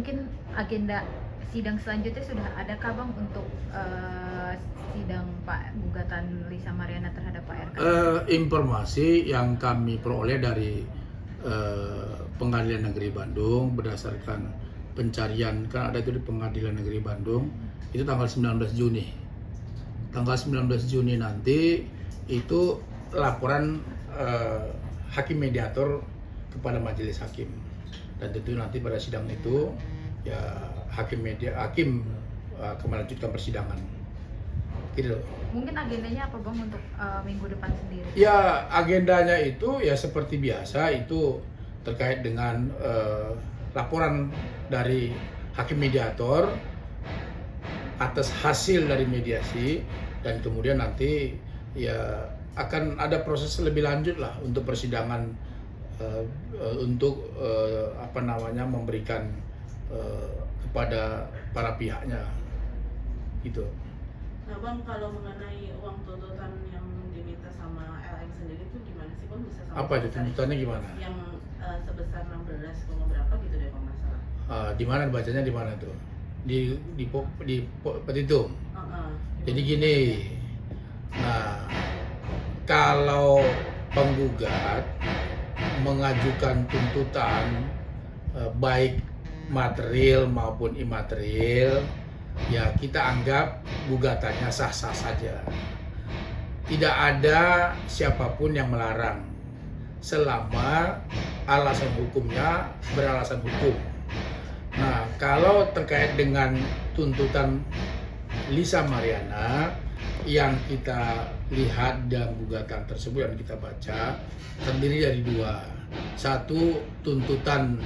mungkin agenda sidang selanjutnya sudah adakah Bang untuk sidang gugatan Lisa Mariana terhadap Pak RK? Informasi yang kami peroleh dari Pengadilan Negeri Bandung berdasarkan pencarian, kan ada itu di Pengadilan Negeri Bandung, itu tanggal 19 Juni. Tanggal 19 Juni nanti itu laporan hakim mediator kepada majelis hakim. Dan tentu nanti pada sidang itu ya hakim akan melanjutkan persidangan. Gitu. Mungkin agendanya apa Bang untuk minggu depan sendiri? Ya agendanya itu ya seperti biasa, itu terkait dengan laporan dari hakim mediator atas hasil dari mediasi, dan kemudian nanti ya akan ada proses lebih lanjut lah untuk persidangan untuk memberikan kepada para pihaknya gitu. Nah Bang, kalau mengenai uang tuntutan yang diminta sama LM sendiri itu gimana sih Bang, bisa sampai Apa itu tuntutannya gimana? Yang sebesar 16, berapa gitu deh kalau nggak salah. Di mana bacanya, di mana tuh? Di petitum. Jadi gini, nah kalau penggugat mengajukan tuntutan baik material maupun imaterial, ya kita anggap gugatannya sah-sah saja. Tidak ada siapapun yang melarang selama alasan hukumnya beralasan hukum. Nah, kalau terkait dengan tuntutan Lisa Mariana yang kita lihat dalam gugatan tersebut yang kita baca terdiri dari dua. Satu, tuntutan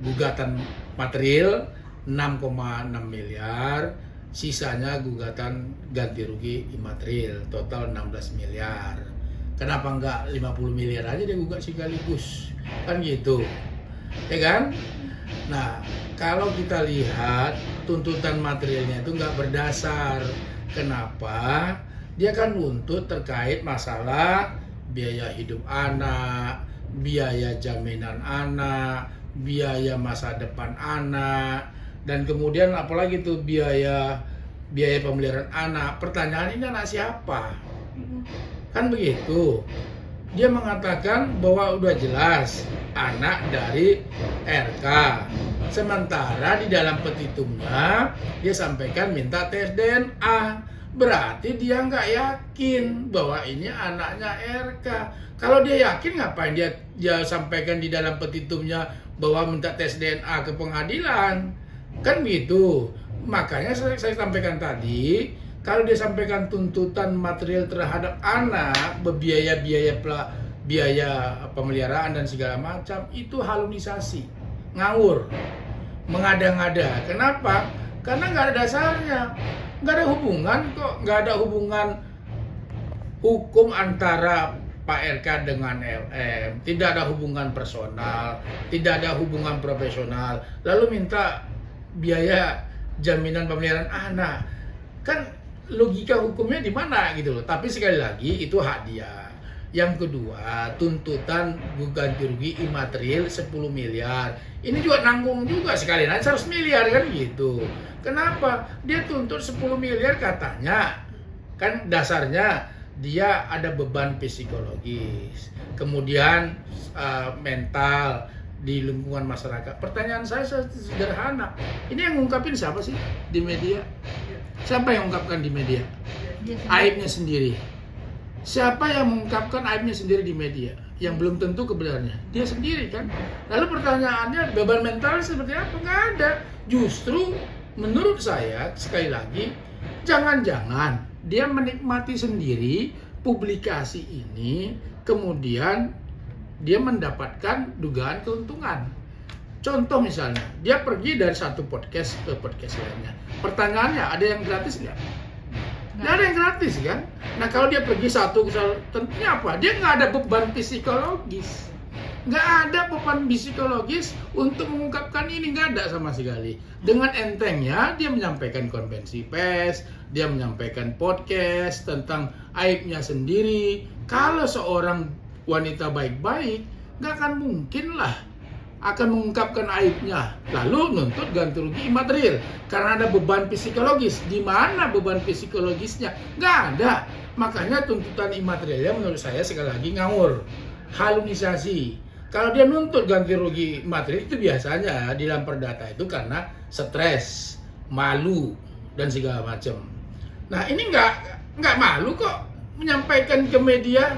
gugatan material 6,6 miliar, sisanya gugatan ganti rugi imaterial total 16 miliar. Kenapa enggak 50 miliar aja dia gugat sekaligus? Kan gitu. Ya kan? Nah, kalau kita lihat tuntutan materialnya itu nggak berdasar. Kenapa? Dia kan nuntut terkait masalah biaya hidup anak, biaya jaminan anak, biaya masa depan anak, dan kemudian apalagi tuh biaya pemeliharaan anak. Pertanyaan, ini anak siapa? Kan begitu. Dia mengatakan bahwa udah jelas anak dari RK. Sementara di dalam petitumnya dia sampaikan minta tes DNA. Berarti dia nggak yakin bahwa ini anaknya RK. Kalau dia yakin, ngapain dia sampaikan di dalam petitumnya bahwa minta tes DNA ke pengadilan? Kan begitu. Makanya saya sampaikan tadi, kalau dia sampaikan tuntutan material terhadap anak, biaya pemeliharaan dan segala macam, itu halusinasi, ngawur, mengada-ngada. Kenapa? Karena nggak ada dasarnya, nggak ada hubungan kok, nggak ada hubungan hukum antara Pak RK dengan LM, tidak ada hubungan personal, tidak ada hubungan profesional, lalu minta biaya jaminan pemeliharaan anak. Kan logika hukumnya di mana gitu loh. Tapi sekali lagi itu hak dia. Yang kedua, tuntutan ganti rugi imaterial 10 miliar. Ini juga nanggung juga sekali 100 miliar kan gitu. Kenapa? Dia tuntut 10 miliar katanya. Kan dasarnya dia ada beban psikologis, kemudian mental di lingkungan masyarakat. Pertanyaan saya sederhana. Ini yang ngungkapin siapa sih di media? Siapa yang mengungkapkan di media? Aibnya sendiri. Siapa yang mengungkapkan aibnya sendiri di media? Yang belum tentu kebenarannya. Dia sendiri kan? Lalu pertanyaannya, beban mental seperti apa? Nggak ada. Justru menurut saya, sekali lagi, jangan-jangan dia menikmati sendiri publikasi ini, kemudian dia mendapatkan dugaan keuntungan. Contoh misalnya, dia pergi dari satu podcast ke podcast lainnya. Pertanyaannya, ada yang gratis nggak? Nggak ada yang gratis kan? Nah kalau dia pergi satu, tentunya apa? Dia nggak ada beban psikologis. Nggak ada beban psikologis untuk mengungkapkan ini, nggak ada sama sekali. Dengan entengnya dia menyampaikan konvensi pers, dia menyampaikan podcast tentang aibnya sendiri. Kalau seorang wanita baik-baik, nggak akan mungkin lah akan mengungkapkan aibnya, lalu nuntut ganti rugi imaterial karena ada beban psikologis. Di mana beban psikologisnya? Nggak ada. Makanya tuntutan imaterialnya menurut saya sekali lagi ngawur, halusinasi. Kalau dia nuntut ganti rugi material itu biasanya di dalam perdata itu karena stres, malu dan segala macam. Nah ini nggak malu kok menyampaikan ke media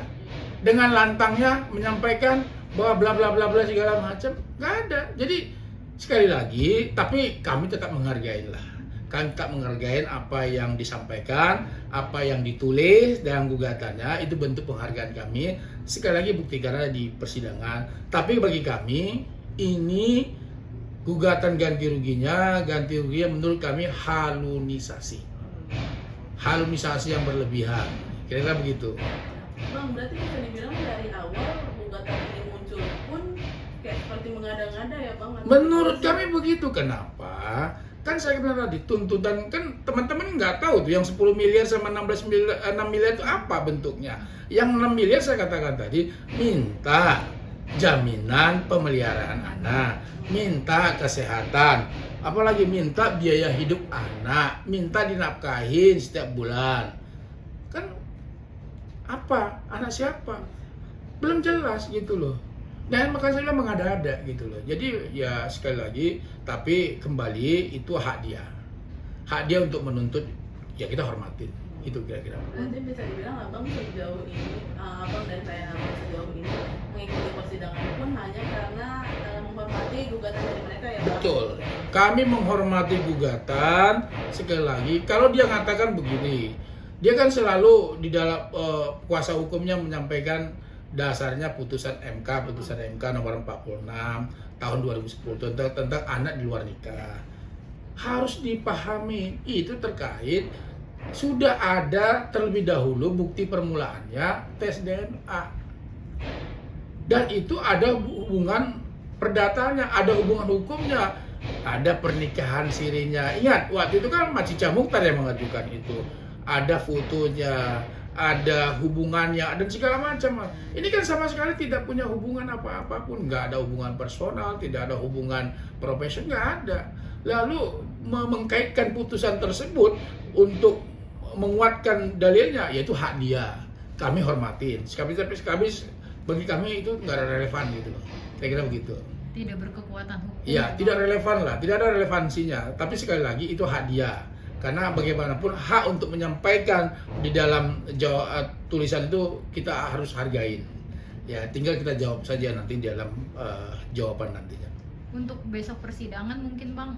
dengan lantangnya menyampaikan bahwa bla bla bla bla segala macam, nggak ada. Jadi sekali lagi, tapi kami tetap menghargai lah. Kami tetap menghargai apa yang disampaikan, apa yang ditulis dalam gugatannya, itu bentuk penghargaan kami. Sekali lagi buktikan ada di persidangan. Tapi bagi kami ini gugatan ganti ruginya menurut kami halusinasi yang berlebihan. Kira-kira begitu. Bang, berarti bisa dibilang dari awal gugatan ini muncul pun kayak seperti mengada-ngada ya Bang? Menurut kami begitu. Kenapa? Kan saya bilang tadi, tuntutan kan teman-teman nggak tahu tuh yang 10 miliar sama 6 miliar itu apa bentuknya. Yang 6 miliar saya katakan tadi, minta jaminan pemeliharaan anak, minta kesehatan, apalagi minta biaya hidup anak, minta dinafkahin setiap bulan. Kan apa? Anak siapa? Belum jelas gitu loh. Dan makanya saya bilang mengada-ada gitu loh. Jadi ya sekali lagi, tapi kembali itu hak dia. Hak dia untuk menuntut, ya kita hormatin. Itu kira-kira. Berarti bisa dibilang Abang sejauh ini, Abang dan klien Abang sejauh ini mengikuti persidangan pun hanya karena menghormati gugatan dari mereka ya Bang? Betul. Kami menghormati gugatan. Sekali lagi, kalau dia mengatakan begini, dia kan selalu di dalam kuasa hukumnya menyampaikan dasarnya putusan MK nomor 46 tahun 2010 tentang anak di luar nikah. Harus dipahami itu terkait sudah ada terlebih dahulu bukti permulaannya tes DNA. Dan itu ada hubungan perdatanya, ada hubungan hukumnya, ada pernikahan sirinya. Ingat, waktu itu kan Macica Mukhtar yang mengajukan itu. Ada fotonya, ada hubungannya, dan segala macam. Ini kan sama sekali tidak punya hubungan apa-apa pun, nggak ada hubungan personal, tidak ada hubungan profesional, nggak ada. Lalu mengkaitkan putusan tersebut untuk menguatkan dalilnya, yaitu hak dia. Kami hormatin. Bagi kami itu nggak ada relevan gitu loh. Kira-kira begitu. Tidak berkekuatan hukum. Ya, tidak relevan lah, tidak ada relevansinya. Tapi sekali lagi itu hak dia. Karena bagaimanapun hak untuk menyampaikan di dalam tulisan itu kita harus hargain. Ya, tinggal kita jawab saja nanti di dalam jawaban nantinya. Untuk besok persidangan mungkin Bang,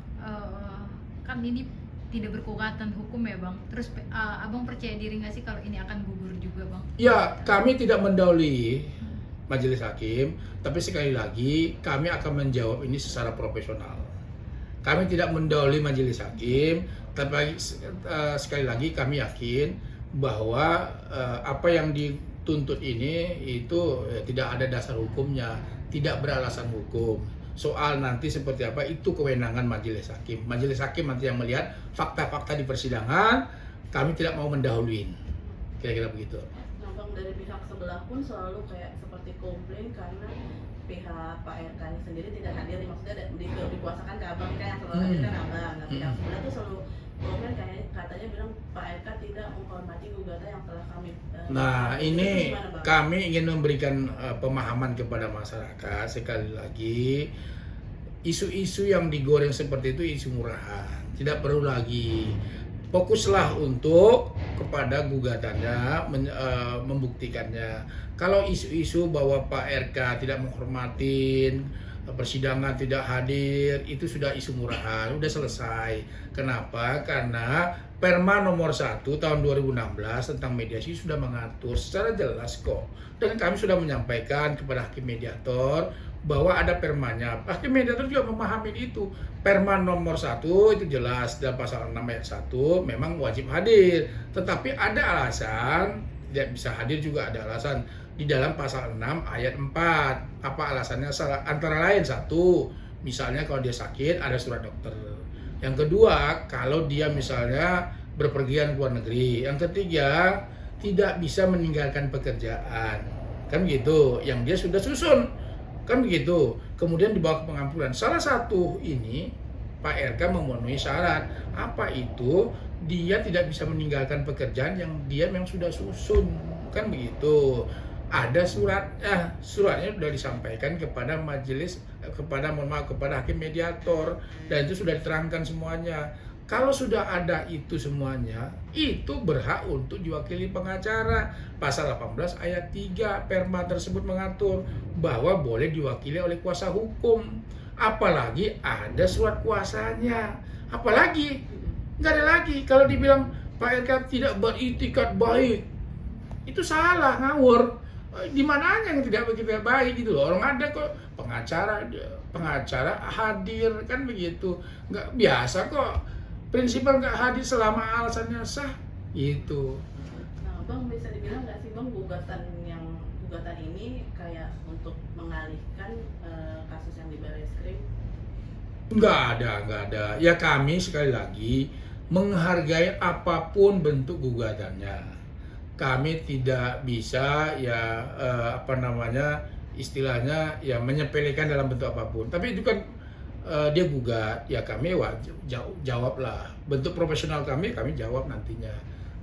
kan ini tidak berkekuatan hukum ya Bang. Terus Abang percaya diri nggak sih kalau ini akan gugur juga Bang? Ya, kami tidak mendahului majelis hakim, tapi sekali lagi kami akan menjawab ini secara profesional. Kami tidak mendahului majelis hakim, tapi sekali lagi kami yakin bahwa apa yang dituntut ini itu tidak ada dasar hukumnya, tidak beralasan hukum. Soal nanti seperti apa itu kewenangan majelis hakim. Majelis hakim nanti yang melihat fakta-fakta di persidangan, kami tidak mau mendahuluin. Kira-kira begitu. Bang, dari pihak sebelah pun selalu kayak seperti komplain karena pihak Pak RK ini sendiri tidak hadir, maksudnya dikuasakan ke Abang kan yang selalu hadir kan Abang. Nah, pihak sebelah tuh selalu komplain katanya bilang Pak RK tidak menghormati gugatan yang telah kami. Nah, ini gimana, kami ingin memberikan pemahaman kepada masyarakat. Sekali lagi, isu-isu yang digoreng seperti itu isu murahan. Tidak perlu lagi. Fokuslah untuk kepada gugatannya, membuktikannya. Kalau isu-isu bahwa Pak RK tidak menghormatin, persidangan tidak hadir, itu sudah isu murahan, sudah selesai. Kenapa? Karena Perma nomor 1 tahun 2016 tentang mediasi sudah mengatur secara jelas kok. Dan kami sudah menyampaikan kepada hakim mediator bahwa ada permanya. Hakim mediator juga memahami itu. Perma nomor 1 itu jelas dalam pasal 6 ayat 1 memang wajib hadir. Tetapi ada alasan, tidak bisa hadir juga ada alasan. Di dalam pasal 6 ayat 4. Apa alasannya? Antara lain satu, misalnya kalau dia sakit ada surat dokter. Yang kedua, kalau dia misalnya berpergian ke luar negeri. Yang ketiga, tidak bisa meninggalkan pekerjaan. Kan gitu, yang dia sudah susun kan begitu. Kemudian dibawa ke pengampunan. Salah satu ini Pak RK memenuhi syarat. Apa itu? Dia tidak bisa meninggalkan pekerjaan yang dia memang sudah susun, kan begitu. Ada suratnya sudah disampaikan kepada majelis, kepada hakim mediator, dan itu sudah diterangkan semuanya. Kalau sudah ada itu semuanya, itu berhak untuk diwakili pengacara. Pasal 18 ayat 3 Perma tersebut mengatur bahwa boleh diwakili oleh kuasa hukum. Apalagi ada surat kuasanya. Apalagi nggak ada lagi. Kalau dibilang Pak RK tidak beritikat baik, itu salah, ngawur. Di mananya yang tidak begitu baik gitu loh. Orang ada kok pengacara hadir, kan begitu. Nggak biasa kok. Prinsipal nggak hadir selama alasannya sah, gitu. Nah, Bang, bisa dibilang nggak sih Bang, gugatan ini kayak untuk mengalihkan kasus yang di Barreskrim? Nggak ada. Ya kami sekali lagi menghargai apapun bentuk gugatannya. Kami tidak bisa istilahnya ya menyepelekan dalam bentuk apapun. Tapi itu kan dia gugat, ya kami jawablah. Bentuk profesional kami jawab nantinya.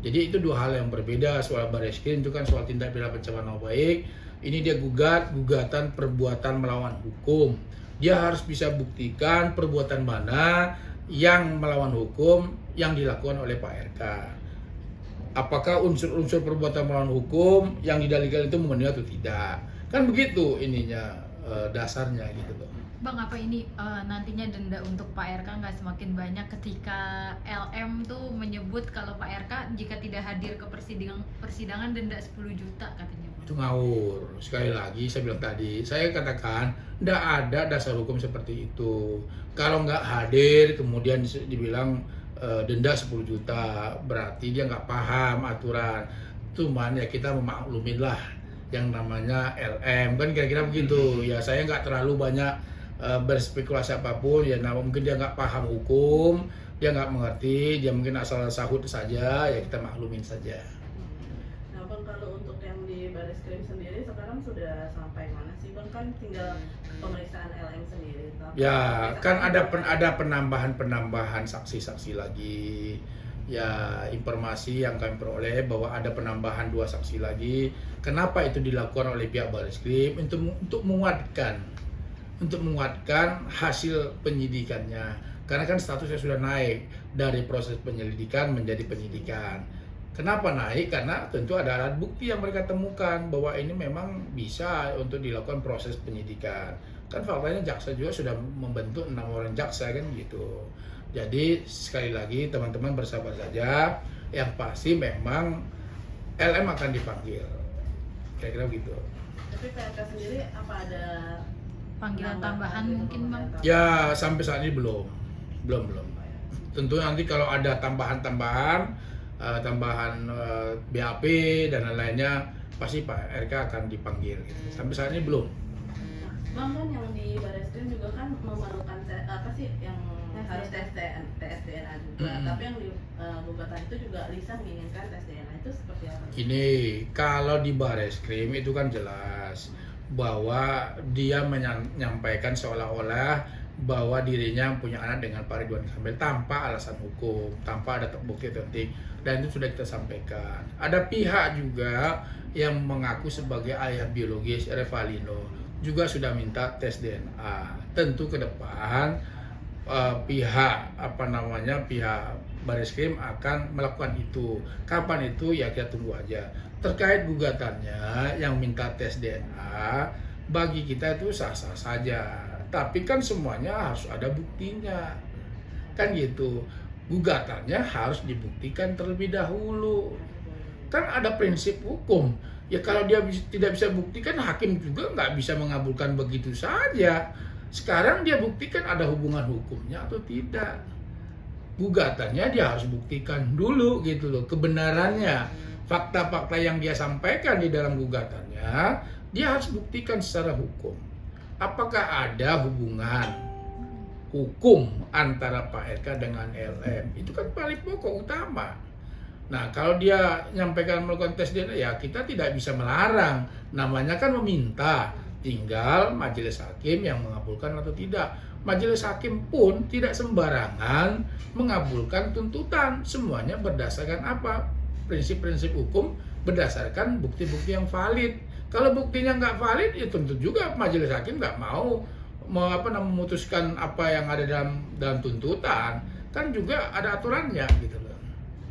Jadi itu dua hal yang berbeda. Soal Barreskrim itu kan soal tindak pidana pencemaran nama baik. Ini dia gugatan perbuatan melawan hukum. Dia harus bisa buktikan perbuatan mana yang melawan hukum yang dilakukan oleh Pak RK. Apakah unsur-unsur perbuatan melawan hukum yang didalilkan itu memenuhi atau tidak? Kan begitu ininya dasarnya gitu loh. Bang, apa ini nantinya denda untuk Pak RK nggak semakin banyak ketika LM tuh menyebut kalau Pak RK jika tidak hadir ke persidangan denda 10 juta katanya, Bang. Itu ngawur. Sekali lagi saya bilang tadi, saya katakan tidak ada dasar hukum seperti itu. Kalau nggak hadir kemudian dibilang denda 10 juta, berarti dia nggak paham aturan. Cuman ya kita memaklumin lah yang namanya LM, kan kira-kira begitu. Ya saya nggak terlalu banyak berspekulasi apapun, ya mungkin dia nggak paham hukum, dia nggak mengerti, dia mungkin asal sahut saja, ya kita maklumin saja. Nah Bang, kalau untuk yang di Barreskrim sendiri sekarang sudah sampai mana sih Bang? Kan tinggal pemeriksaan LM sendiri. Ya kan ada penambahan saksi-saksi lagi. Ya informasi yang kami peroleh bahwa ada penambahan 2 saksi lagi. Kenapa itu dilakukan oleh pihak Barreskrim? Untuk menguatkan hasil penyidikannya, karena kan statusnya sudah naik dari proses penyelidikan menjadi penyidikan. Kenapa naik? Karena tentu ada alat bukti yang mereka temukan bahwa ini memang bisa untuk dilakukan proses penyidikan. Kan faktanya jaksa juga sudah membentuk 6 orang jaksa kan gitu. Jadi sekali lagi teman-teman bersabar saja. Yang pasti memang LM akan dipanggil. Kira-kira gitu. Tapi PRK sendiri apa ada Panggilan tambahan mungkin, Bang? Ya sampai saat ini belum. Tentu nanti kalau ada tambahan BAP dan lain-lainnya pasti Pak RK akan dipanggil. Sampai saat ini belum. Bang, kan yang di Barreskrim juga kan memerlukan yang harus tes DNA juga. Tapi yang di gugatan itu juga Lisa menginginkan tes DNA, itu seperti apa? Ini kalau di Barreskrim itu kan jelas bahwa dia menyampaikan seolah-olah bahwa dirinya punya anak dengan Pak Ridwan Kamil tanpa alasan hukum, tanpa ada bukti otentik, dan itu sudah kita sampaikan. Ada pihak juga yang mengaku sebagai ayah biologis Revalino juga sudah minta tes DNA. Tentu ke depan pihak Barreskrim akan melakukan itu. Kapan itu ya kita tunggu aja. Terkait gugatannya yang minta tes DNA, bagi kita itu sah-sah saja. Tapi kan semuanya harus ada buktinya. Kan gitu. Gugatannya harus dibuktikan terlebih dahulu. Kan ada prinsip hukum. Ya kalau dia tidak bisa buktikan, hakim juga nggak bisa mengabulkan begitu saja. Sekarang dia buktikan ada hubungan hukumnya atau tidak. Gugatannya dia harus buktikan dulu gitu loh, kebenarannya. Fakta-fakta yang dia sampaikan di dalam gugatannya, dia harus buktikan secara hukum. Apakah ada hubungan hukum antara Pak RK dengan LM? Itu kan paling pokok utama. Nah, kalau dia menyampaikan melakukan tes DNA, ya kita tidak bisa melarang. Namanya kan meminta. Tinggal majelis hakim yang mengabulkan atau tidak. Majelis hakim pun tidak sembarangan mengabulkan tuntutan. Semuanya berdasarkan apa? Prinsip-prinsip hukum, berdasarkan bukti-bukti yang valid. Kalau buktinya nggak valid, ya tentu juga majelis hakim nggak mau memutuskan apa yang ada dalam tuntutan. Kan juga ada aturannya gitu loh.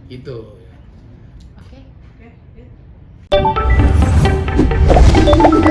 Gitu. Oke. Oke, ya.